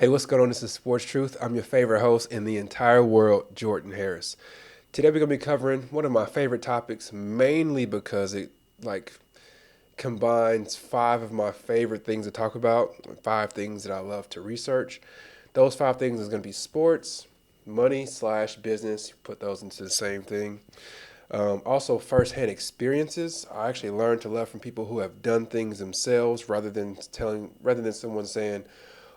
Hey, what's going on? This is Sports Truth. I'm your favorite host in the entire world, Jordan Harris. Today we're going to be covering one of my favorite topics, mainly because it like combines five of my favorite things to talk about, five things that I love to research. Those five things is going to be sports, money slash business. Put those into the same thing. Also, firsthand experiences. I actually learned to love from people who have done things themselves, rather than someone saying,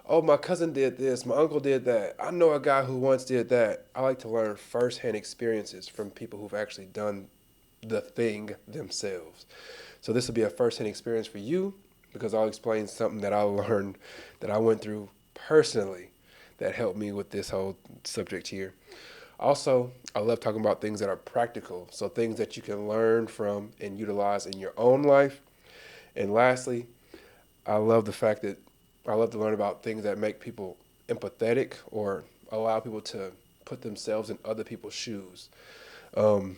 "Oh, my cousin did this, my uncle did that. I know a guy who once did that." I like to learn firsthand experiences from people who've actually done the thing themselves. So this will be a firsthand experience for you because I'll explain something that I learned that I went through personally that helped me with this whole subject here. Also, I love talking about things that are practical, so things that you can learn from and utilize in your own life. And lastly, I love the fact that I love to learn about things that make people empathetic or allow people to put themselves in other people's shoes, um,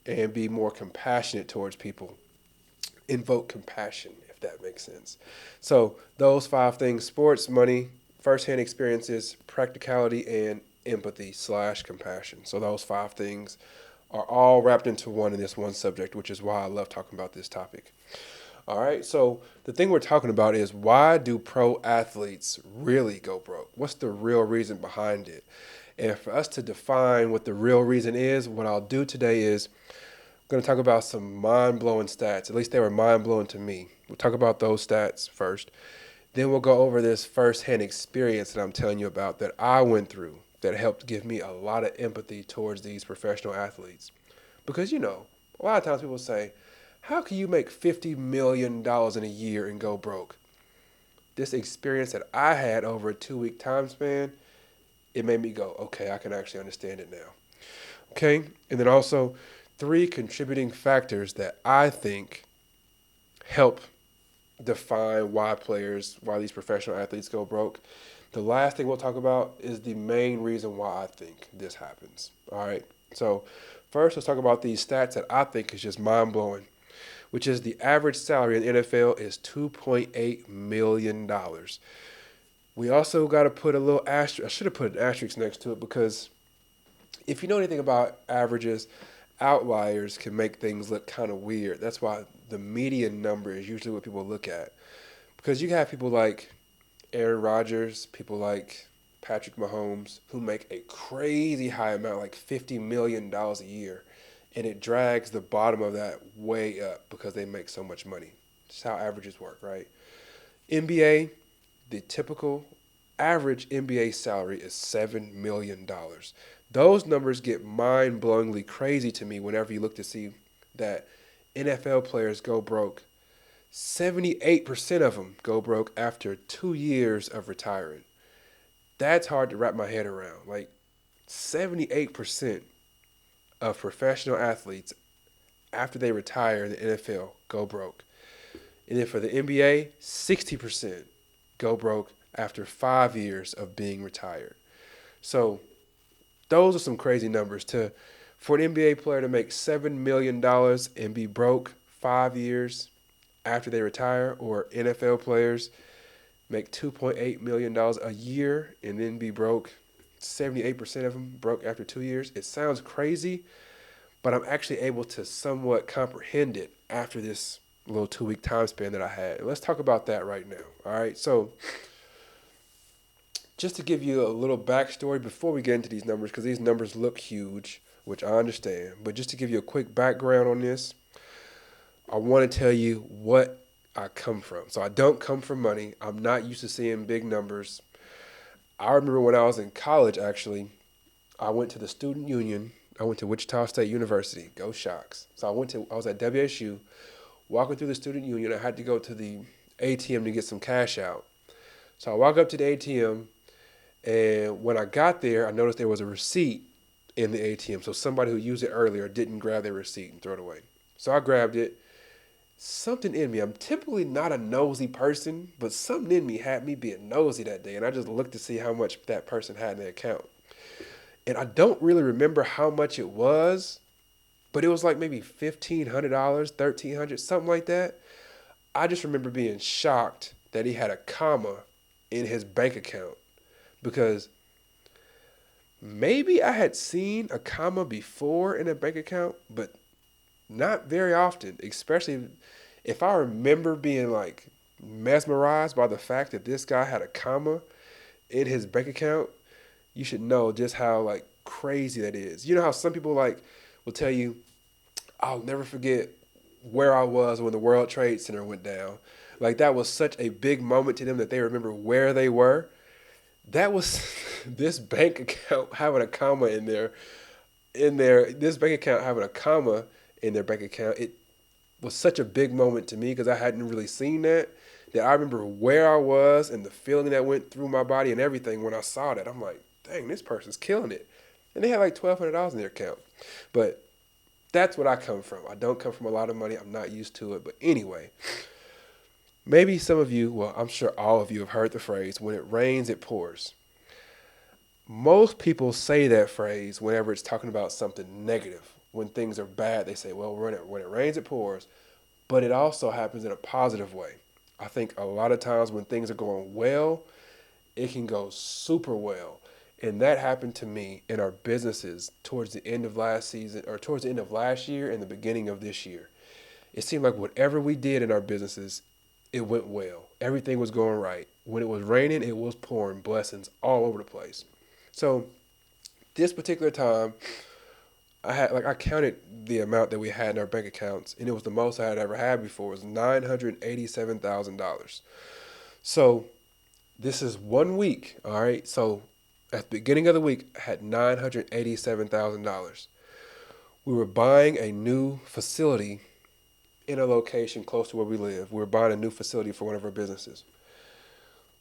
and be more compassionate towards people. Invoke compassion, if that makes sense. So, those five things: sports, money, firsthand experiences, practicality, and empathy slash compassion. So, those five things are all wrapped into one in this one subject, which is why I love talking about this topic. All right, so the thing we're talking about is, why do pro athletes really go broke? What's the real reason behind it? And for us to define what the real reason is, what I'll do today is I'm going to talk about some mind blowing stats. At least they were mind blowing to me. We'll talk about those stats first. Then we'll go over this firsthand experience that I'm telling you about that I went through that helped give me a lot of empathy towards these professional athletes. Because, a lot of times people say, how can you make $50 million in a year and go broke? This experience that I had over a 2 week time span, it made me go, okay, I can actually understand it now. Okay, and then also three contributing factors that I think help define why these professional athletes go broke. The last thing we'll talk about is the main reason why I think this happens. All right, so first let's talk about these stats that I think is just mind blowing, which is the average salary in the NFL is $2.8 million. We also got to put a little asterisk. I should have put an asterisk next to it because if you know anything about averages, outliers can make things look kind of weird. That's why the median number is usually what people look at. Because you have people like Aaron Rodgers, people like Patrick Mahomes, who make a crazy high amount, like $50 million a year. And it drags the bottom of that way up because they make so much money. That's how averages work, right? NBA, the typical average NBA salary is $7 million. Those numbers get mind blowingly crazy to me whenever you look to see that NFL players go broke. 78% of them go broke after 2 years of retiring. That's hard to wrap my head around. Like, 78% of professional athletes after they retire in the NFL go broke. And then for the NBA, 60% go broke after 5 years of being retired. So those are some crazy numbers. For an NBA player to make $7 million and be broke 5 years after they retire, or NFL players make $2.8 million a year and then be broke, 78% of them broke after 2 years. It sounds crazy, but I'm actually able to somewhat comprehend it after this little 2 week time span that I had. And let's talk about that right now. All right. So, just to give you a little backstory before we get into these numbers, because these numbers look huge, which I understand, but just to give you a quick background on this, I want to tell you what I come from. So, I don't come from money. I'm not used to seeing big numbers. I remember when I was in college, actually, I went to the student union. I went to Wichita State University. Go Shocks. So I was at WSU, walking through the student union. I had to go to the ATM to get some cash out. So I walk up to the ATM, and when I got there, I noticed there was a receipt in the ATM. So somebody who used it earlier didn't grab their receipt and throw it away. So I grabbed it. Something in me, I'm typically not a nosy person, but something in me had me being nosy that day. And I just looked to see how much that person had in their account. And I don't really remember how much it was, but it was like maybe $1,500, $1,300, something like that. I just remember being shocked that he had a comma in his bank account. because maybe I had seen a comma before in a bank account, but not very often, especially if I remember being like mesmerized by the fact that this guy had a comma in his bank account. You should know just how like crazy that is. You know how some people like will tell you, I'll never forget where I was when the World Trade Center went down. Like that was such a big moment to them that they remember where they were. That was this bank account having a comma this bank account having a comma in their bank account. It was such a big moment to me because I hadn't really seen that I remember where I was and the feeling that went through my body and everything when I saw that. I'm like, dang, this person's killing it. And they had like $1,200 in their account. But that's what I come from. I don't come from a lot of money. I'm not used to it. But anyway, maybe some of you, well, I'm sure all of you have heard the phrase, when it rains, it pours. Most people say that phrase whenever it's talking about something negative. When things are bad, they say, well, when it rains, it pours. But it also happens in a positive way. I think a lot of times when things are going well, it can go super well. And that happened to me in our businesses towards the end of last season, or towards the end of last year and the beginning of this year. It seemed like whatever we did in our businesses, it went well. Everything was going right. When it was raining, it was pouring blessings all over the place. So this particular time, I counted the amount that we had in our bank accounts, and it was the most I had ever had before. It was $987,000. So this is 1 week, all right? So at the beginning of the week, I had $987,000. We were buying a new facility in a location close to where we live. We were buying a new facility for one of our businesses.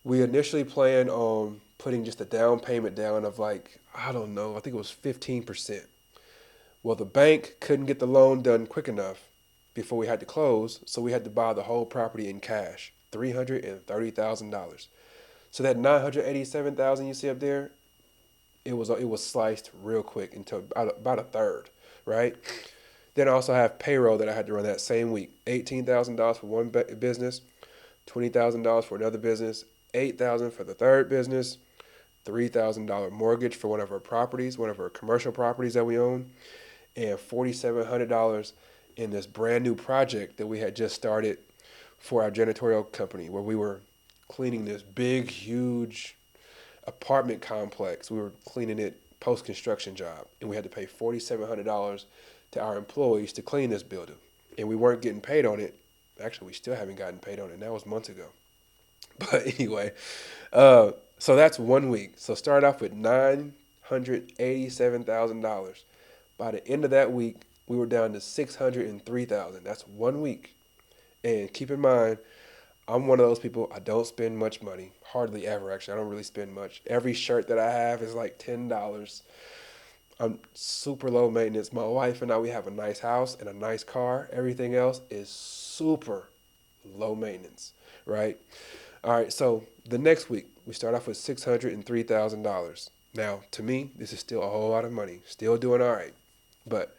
We initially planned on putting just a down payment down of like, I don't know, I think it was 15%. Well, the bank couldn't get the loan done quick enough before we had to close, so we had to buy the whole property in cash, $330,000. So that $987,000 you see up there, it was sliced real quick into about a third, right? Then I also have payroll that I had to run that same week, $18,000 for one business, $20,000 for another business, $8,000 for the third business, $3,000 mortgage for one of our properties, one of our commercial properties that we own, and $4,700 in this brand new project that we had just started for our janitorial company, where we were cleaning this big, huge apartment complex. We were cleaning it post-construction job, and we had to pay $4,700 to our employees to clean this building, and we weren't getting paid on it. Actually, we still haven't gotten paid on it. And that was months ago. But anyway, so that's 1 week. So start off with $987,000. By the end of that week, we were down to $603,000. That's 1 week. And keep in mind, I'm one of those people, I don't spend much money. Hardly ever, actually. I don't really spend much. Every shirt that I have is like $10. I'm super low maintenance. My wife and I, we have a nice house and a nice car. Everything else is super low maintenance, right? All right, so the next week, we start off with $603,000. Now, to me, this is still a whole lot of money. Still doing all right. But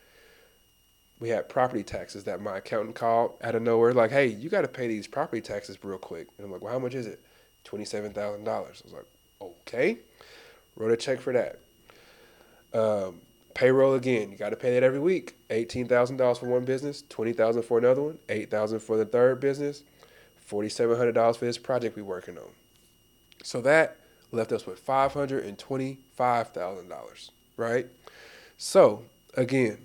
we had property taxes that my accountant called out of nowhere, like, hey, you got to pay these property taxes real quick. And I'm like, well, how much is it? $27,000. I was like, okay. Wrote a check for that. Payroll again, you got to pay that every week. $18,000 for one business, $20,000 for another one, $8,000 for the third business, $4,700 for this project we're working on. So that left us with $525,000, right? So again,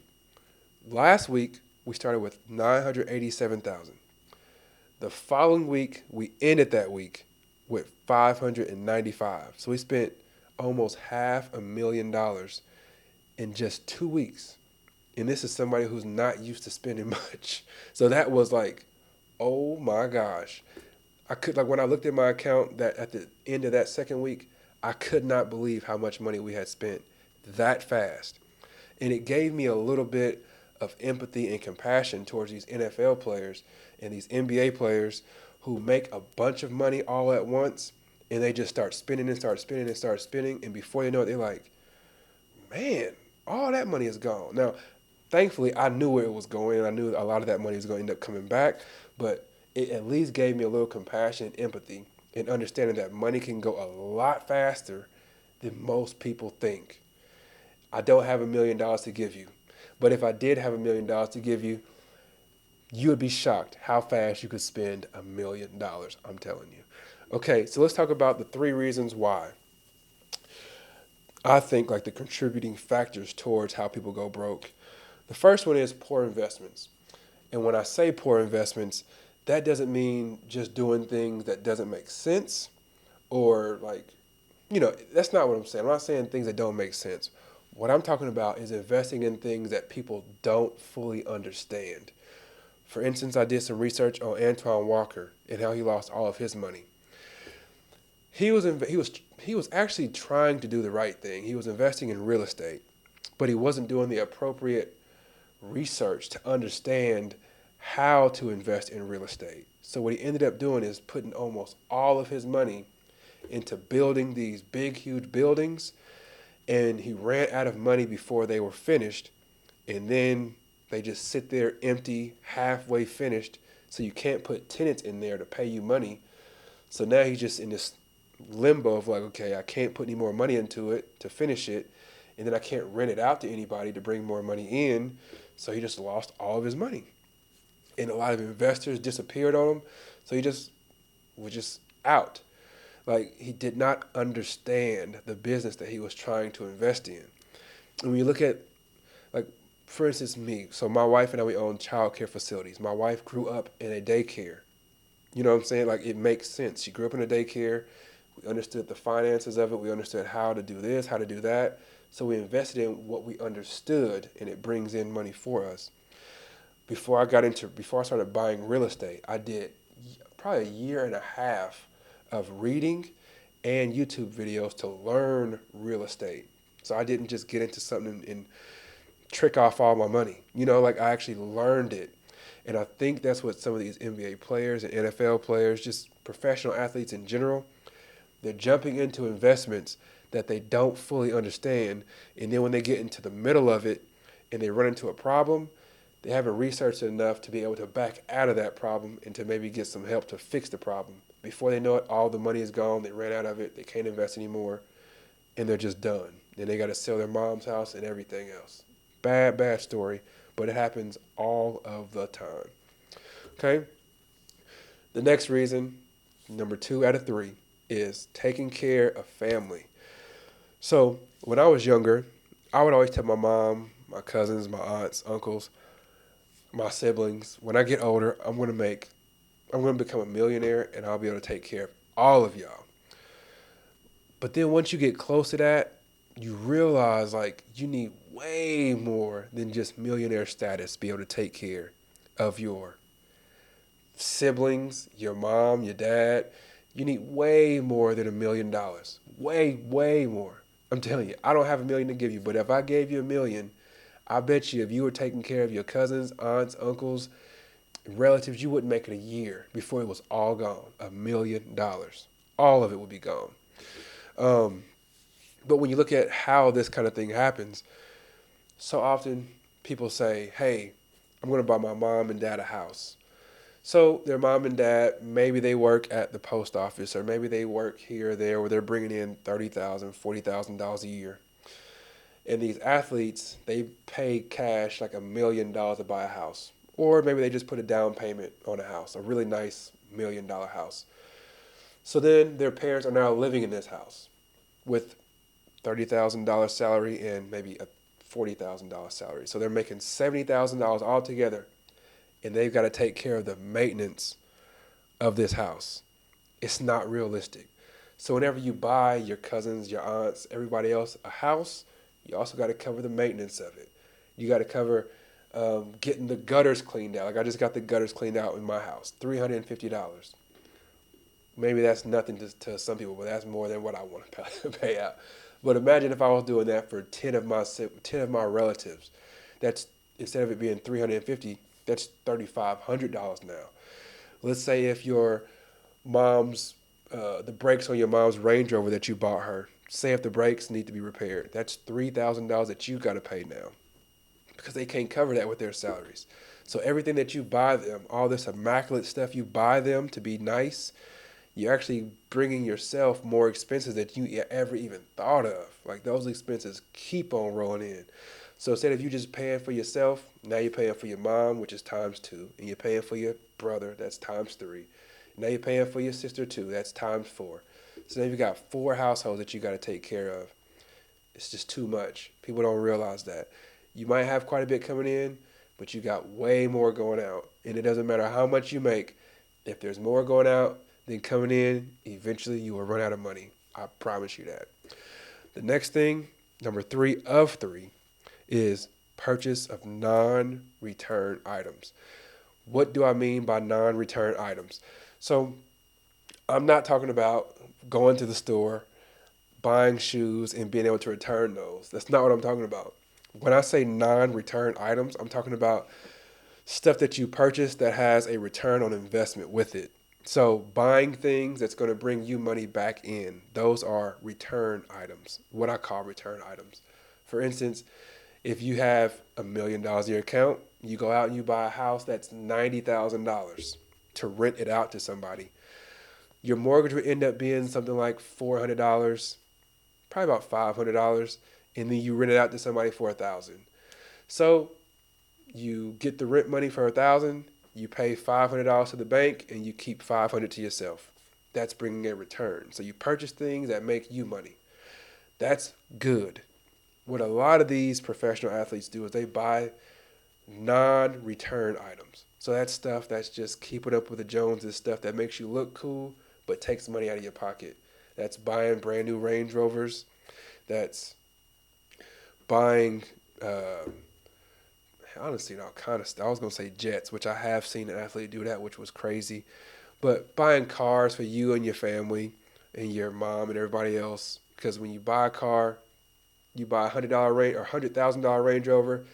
last week we started with $987,000. The following week we ended that week with $595,000. So we spent almost $500,000 in just 2 weeks. And this is somebody who's not used to spending much. So that was like, oh my gosh. When I looked at my account that at the end of that second week, I could not believe how much money we had spent that fast. And it gave me a little bit of empathy and compassion towards these NFL players and these NBA players who make a bunch of money all at once, and they just start spending and start spending and start spending, and before you know it, they're like, man, all that money is gone. Now, thankfully, I knew where it was going, and I knew a lot of that money was going to end up coming back, but it at least gave me a little compassion and empathy and understanding that money can go a lot faster than most people think. I don't have $1 million to give you. But if I did have $1 million to give you, you would be shocked how fast you could spend $1 million. I'm telling you. Okay, so let's talk about the 3 reasons why I think like the contributing factors towards how people go broke. The first one is poor investments. And when I say poor investments, that doesn't mean just doing things that doesn't make sense or like, that's not what I'm saying. I'm not saying things that don't make sense. What I'm talking about is investing in things that people don't fully understand. For instance, I did some research on Antoine Walker and how he lost all of his money. He was actually trying to do the right thing. He was investing in real estate, but he wasn't doing the appropriate research to understand how to invest in real estate. So what he ended up doing is putting almost all of his money into building these big, huge buildings, and he ran out of money before they were finished, and then they just sit there empty, halfway finished, so you can't put tenants in there to pay you money. So now he's just in this limbo of like, okay, I can't put any more money into it to finish it, and then I can't rent it out to anybody to bring more money in, so he just lost all of his money. And a lot of investors disappeared on him, so he just was just out. Like, he did not understand the business that he was trying to invest in. And when you look at, like, for instance, me, so my wife and I, we own child care facilities. My wife grew up in a daycare. You know what I'm saying? Like, it makes sense. She grew up in a daycare. We understood the finances of it. We understood how to do this, how to do that. So we invested in what we understood, and it brings in money for us. Before I started buying real estate, I did probably a year and a half of reading and YouTube videos to learn real estate. So I didn't just get into something and trick off all my money. Like I actually learned it. And I think that's what some of these NBA players and NFL players, just professional athletes in general, they're jumping into investments that they don't fully understand. And then when they get into the middle of it and they run into a problem, they haven't researched enough to be able to back out of that problem and to maybe get some help to fix the problem. Before they know it, all the money is gone. They ran out of it. They can't invest anymore. And they're just done. Then they got to sell their mom's house and everything else. Bad, bad story, but it happens all of the time. Okay? The next reason, number 2 out of 3, is taking care of family. So when I was younger, I would always tell my mom, my cousins, my aunts, uncles, my siblings, when I get older, I'm going to become a millionaire and I'll be able to take care of all of y'all. But then once you get close to that, you realize like you need way more than just millionaire status to be able to take care of your siblings, your mom, your dad. You need way more than $1 million. Way, way more. I'm telling you, I don't have $1 million to give you, but if I gave you $1 million, I bet you if you were taking care of your cousins, aunts, uncles, relatives, you wouldn't make it a year before it was all gone. $1 million. All of it would be gone. But when you look at how this kind of thing happens, so often people say, hey, I'm going to buy my mom and dad a house. So their mom and dad, maybe they work at the post office or maybe they work here or there where they're bringing in $30,000, $40,000 a year. And these athletes, they pay cash like $1 million to buy a house. Or maybe they just put a down payment on a house, a really nice $1 million house. So then their parents are now living in this house with $30,000 salary and maybe a $40,000 salary. So they're making $70,000 altogether, and they've got to take care of the maintenance of this house. It's not realistic. So whenever you buy your cousins, your aunts, everybody else a house, you also got to cover the maintenance of it. You got to cover getting the gutters cleaned out. Like I just got the gutters cleaned out in my house, $350. Maybe that's nothing to some people, but that's more than what I want to pay out. But imagine if I was doing that for 10 of my relatives. That's, instead of it being $350, that's $3,500 now. Let's say if your mom's the brakes on your mom's Range Rover that you bought her, say if the brakes need to be repaired, that's $3,000 that you got to pay now because they can't cover that with their salaries. So everything that you buy them, all this immaculate stuff you buy them to be nice, you're actually bringing yourself more expenses that you ever even thought of. Like those expenses keep on rolling in. So instead of you just paying for yourself, now you're paying for your mom, which is times two, and you're paying for your brother, that's times three. Now you're paying for your sister too, that's times four. So now you've got four households that you got to take care of. It's just too much. People don't realize that. You might have quite a bit coming in, but you got way more going out. And it doesn't matter how much you make. If there's more going out than coming in, eventually you will run out of money. I promise you that. The next thing, number three of three, is purchase of non-return items. What do I mean by non-return items? So I'm not talking about going to the store, buying shoes, and being able to return those. That's not what I'm talking about. When I say non-return items, I'm talking about stuff that you purchase that has a return on investment with it. So buying things that's going to bring you money back in, those are return items, what I call return items. For instance, if you have $1 million in your account, you go out and you buy a house that's $90,000 to rent it out to somebody. Your mortgage would end up being something like $400, probably about $500, and then you rent it out to somebody for $1,000. So you get the rent money for $1,000, you pay $500 to the bank, and you keep $500 to yourself. That's bringing a return. So you purchase things that make you money. That's good. What a lot of these professional athletes do is they buy non-return items. So that's stuff that's just keeping up with the Joneses, stuff that makes you look cool but takes money out of your pocket. That's buying brand new Range Rovers. That's buying, honestly, all kind of stuff. I was going to say jets, which I have seen an athlete do that, which was crazy. But buying cars for you and your family and your mom and everybody else. Because when you buy a car, you buy $100 range or $100,000 Range Rover,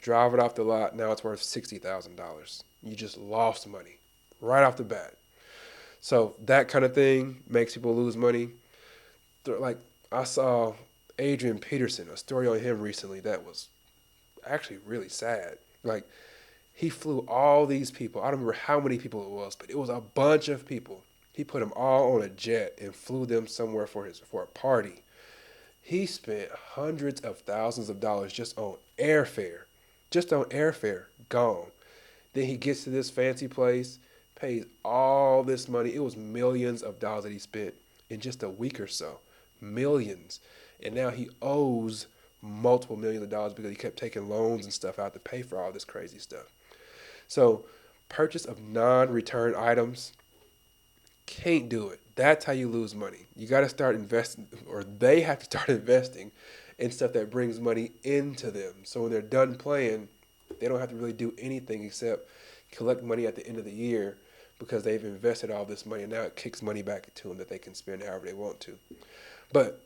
drive it off the lot. Now it's worth $60,000. You just lost money right off the bat. So that kind of thing makes people lose money. Like I saw Adrian Peterson, a story on him recently that was actually really sad. Like he flew all these people. I don't remember how many people it was, but it was a bunch of people. He put them all on a jet and flew them somewhere for a party. He spent hundreds of thousands of dollars just on airfare. Just on airfare, gone. Then he gets to this fancy place, pays all this money. It was millions of dollars that he spent in just a week or so. Millions. And now he owes multiple millions of dollars because he kept taking loans and stuff out to pay for all this crazy stuff. So purchase of non-return items, can't do it. That's how you lose money. You got to start investing, or they have to start investing in stuff that brings money into them. So when they're done playing, they don't have to really do anything except collect money at the end of the year because they've invested all this money and now it kicks money back to them that they can spend however they want to. But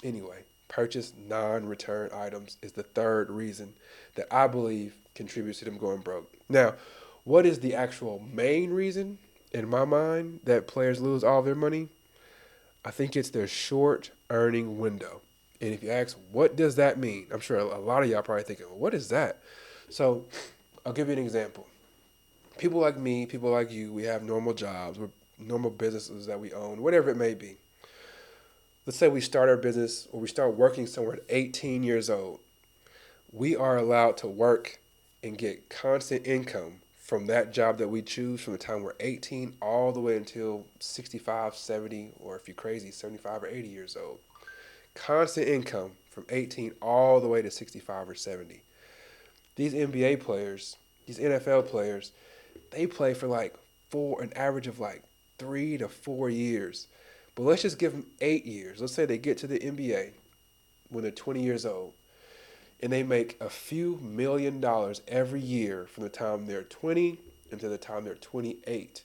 anyway, purchase non-return items is the third reason that I believe contributes to them going broke. Now, what is the actual main reason in my mind that players lose all their money? I think it's their short earning window. And if you ask, what does that mean? I'm sure a lot of y'all probably thinking, well, what is that? So I'll give you an example. People like me, people like you, we have normal jobs, we're normal businesses that we own, whatever it may be. Let's say we start our business or we start working somewhere at 18 years old. We are allowed to work and get constant income from that job that we choose from the time we're 18 all the way until 65, 70, or if you're crazy, 75 or 80 years old. Constant income from 18 all the way to 65 or 70. These NBA players, these NFL players, they play for an average of 3 to 4 years. But let's just give them 8 years. Let's say they get to the NBA when they're 20 years old and they make a few $1,000,000 every year from the time they're 20 until the time they're 28.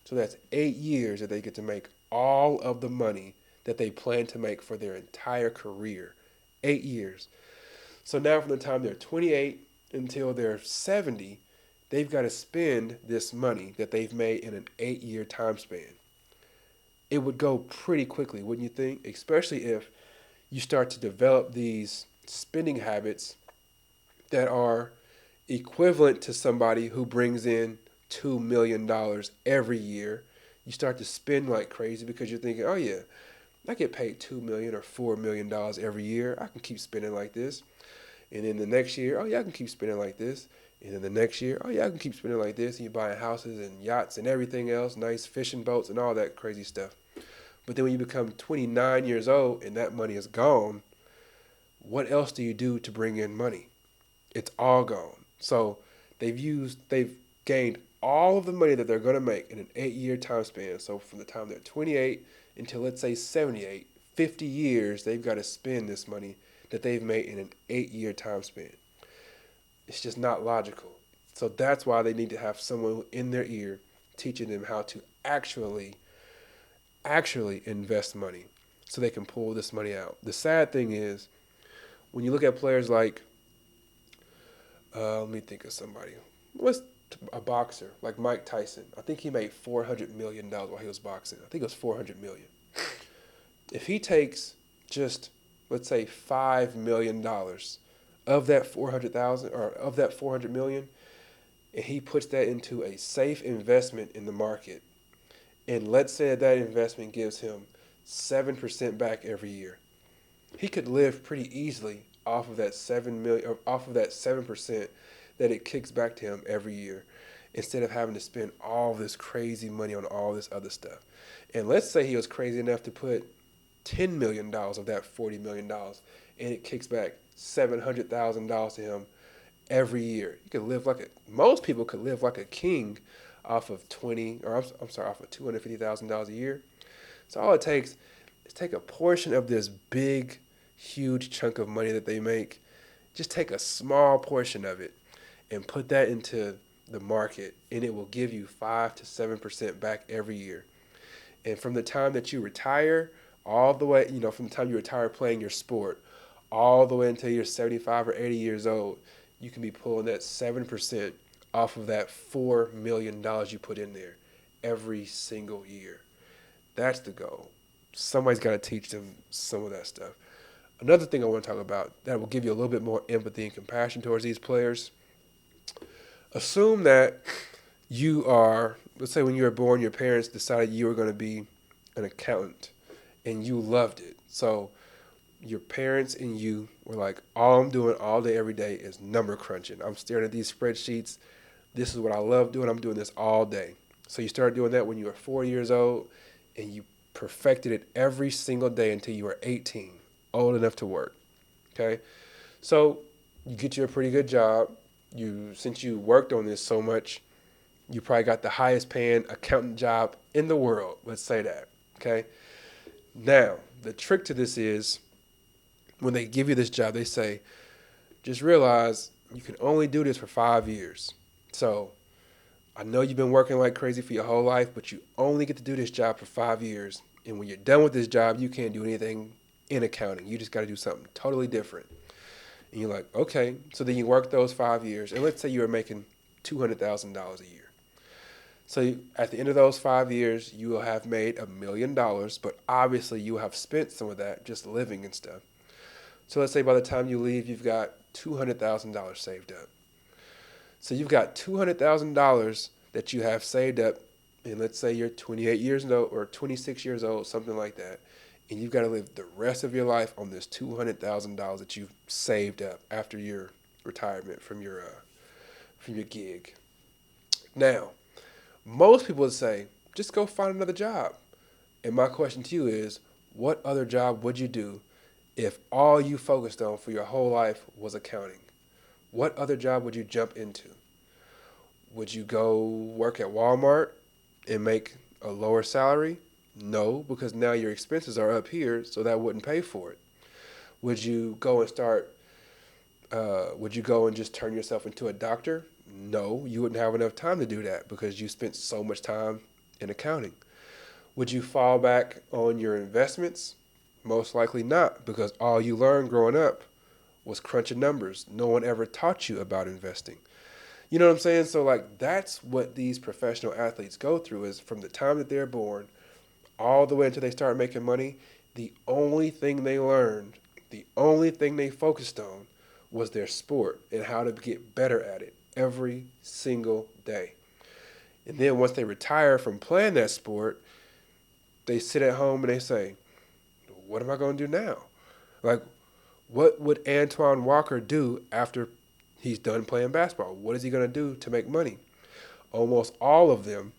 So that's 8 years that they get to make all of the money that they plan to make for their entire career. 8 years. So now from the time they're 28 until they're 70, they've got to spend this money that they've made in an 8-year time span. It would go pretty quickly, wouldn't you think? Especially if you start to develop these spending habits that are equivalent to somebody who brings in $2 million every year. You start to spend like crazy because you're thinking, oh yeah, I get paid $2 million or $4 million every year. I can keep spending like this. And then the next year, oh yeah, I can keep spending like this. And then the next year, oh yeah, I can keep spending like this. And you're buying houses and yachts and everything else, nice fishing boats and all that crazy stuff. But then when you become 29 years old and that money is gone, what else do you do to bring in money? It's all gone. So they've gained all of the money that they're going to make in an 8 year time span. So from the time they're 28 until let's say 78, 50 years, they've got to spend this money that they've made in an 8 year time span. It's just not logical. So that's why they need to have someone in their ear teaching them how to actually invest money so they can pull this money out. The sad thing is when you look at players like, let me think of somebody. What's a boxer like Mike Tyson? I think he made $400 million while he was boxing. I think it was $400 million. If he takes just let's say $5 million of that 400,000 or of that 400 million, and he puts that into a safe investment in the market, and let's say that investment gives him 7% back every year, he could live pretty easily off of that 7 million, or off of that 7% that it kicks back to him every year, instead of having to spend all this crazy money on all this other stuff. And let's say he was crazy enough to put $10 million of that $40 million, and it kicks back $700,000 to him every year. You could live like most people could live like a king off of off of $250,000 a year. So all it takes is take a portion of this big, huge chunk of money that they make, just take a small portion of it and put that into the market, and it will give you 5 to 7% back every year. And from the time that you retire, all the way, from the time you retire playing your sport, all the way until you're 75 or 80 years old, you can be pulling that 7% off of that $4 million you put in there every single year. That's the goal. Somebody's got to teach them some of that stuff. Another thing I want to talk about that will give you a little bit more empathy and compassion towards these players. Assume that you are, let's say when you were born, your parents decided you were going to be an accountant and you loved it. So your parents and you were like, all I'm doing all day, every day is number crunching. I'm staring at these spreadsheets. This is what I love doing. I'm doing this all day. So you started doing that when you were 4 years old, and you perfected it every single day until you were 18, old enough to work. Okay? So you get you a pretty good job. Since you worked on this so much, you probably got the highest paying accountant job in the world. Let's say that. Okay? Now, the trick to this is when they give you this job, they say, just realize you can only do this for 5 years. So I know you've been working like crazy for your whole life, but you only get to do this job for 5 years. And when you're done with this job, you can't do anything in accounting. You just got to do something totally different. And you're like, okay. So then you work those 5 years, and let's say you were making $200,000 a year. So at the end of those 5 years, you will have made $1 million, but obviously you will have spent some of that just living and stuff. So let's say by the time you leave, you've got $200,000 saved up. So you've got $200,000 that you have saved up, and let's say you're 28 years old or 26 years old, something like that, and you've got to live the rest of your life on this $200,000 that you've saved up after your retirement from your gig. Now, most people would say, just go find another job. And my question to you is, what other job would you do if all you focused on for your whole life was accounting? What other job would you jump into? Would you go work at Walmart and make a lower salary? No, because now your expenses are up here, so that wouldn't pay for it. Would you go and just turn yourself into a doctor? No, you wouldn't have enough time to do that because you spent so much time in accounting. Would you fall back on your investments? Most likely not, because all you learned growing up was crunching numbers. No one ever taught you about investing. You know what I'm saying? So that's what these professional athletes go through, is from the time that they're born all the way until they start making money, the only thing they learned, the only thing they focused on was their sport and how to get better at it every single day. And then once they retire from playing that sport, they sit at home and they say, what am I going to do now? Like, what would Antoine Walker do after he's done playing basketball? What is he going to do to make money? Almost all of them,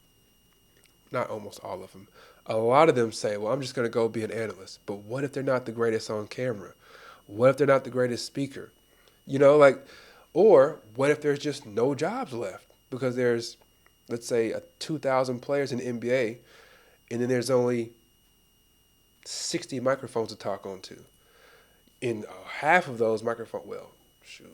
not almost all of them, a lot of them say, well, I'm just going to go be an analyst. But what if they're not the greatest on camera? What if they're not the greatest speaker? You know, like, or what if there's just no jobs left? Because there's, let's say, 2,000 players in the NBA, and then there's only 60 microphones to talk onto. In half of those microphones, well, shoot,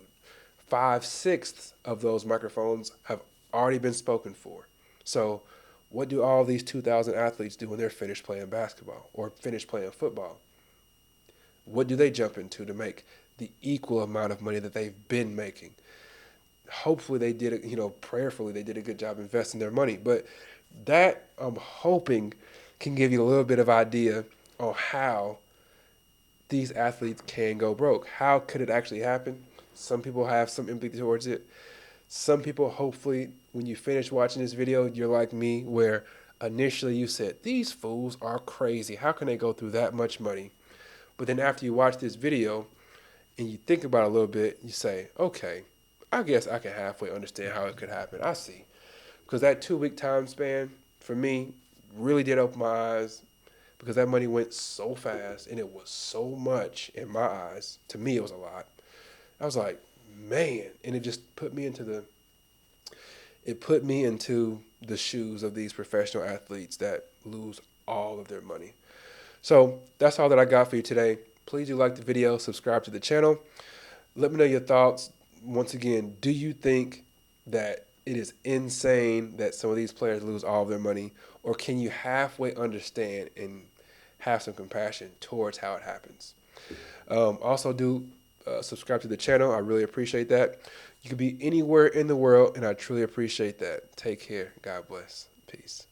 5/6 of those microphones have already been spoken for. So what do all these 2,000 athletes do when they're finished playing basketball or finished playing football? What do they jump into to make the equal amount of money that they've been making? Hopefully they did it, prayerfully they did a good job investing their money. But that, I'm hoping, can give you a little bit of idea on how these athletes can go broke. How could it actually happen? Some people have some empathy towards it. Some people, hopefully, when you finish watching this video, you're like me, where initially you said, these fools are crazy. How can they go through that much money? But then after you watch this video and you think about it a little bit, you say, okay, I guess I can halfway understand how it could happen. I see. Because that 2-week time span, for me, really did open my eyes, because that money went so fast and it was so much in my eyes. To me, it was a lot. I was like, man, and it just put me into the shoes of these professional athletes that lose all of their money. So that's all that I got for you today. Please do like the video, subscribe to the channel. Let me know your thoughts. Once again, do you think that it is insane that some of these players lose all of their money, or can you halfway understand and have some compassion towards how it happens? Also, do subscribe to the channel. I really appreciate that. You could be anywhere in the world, and I truly appreciate that. Take care. God bless. Peace.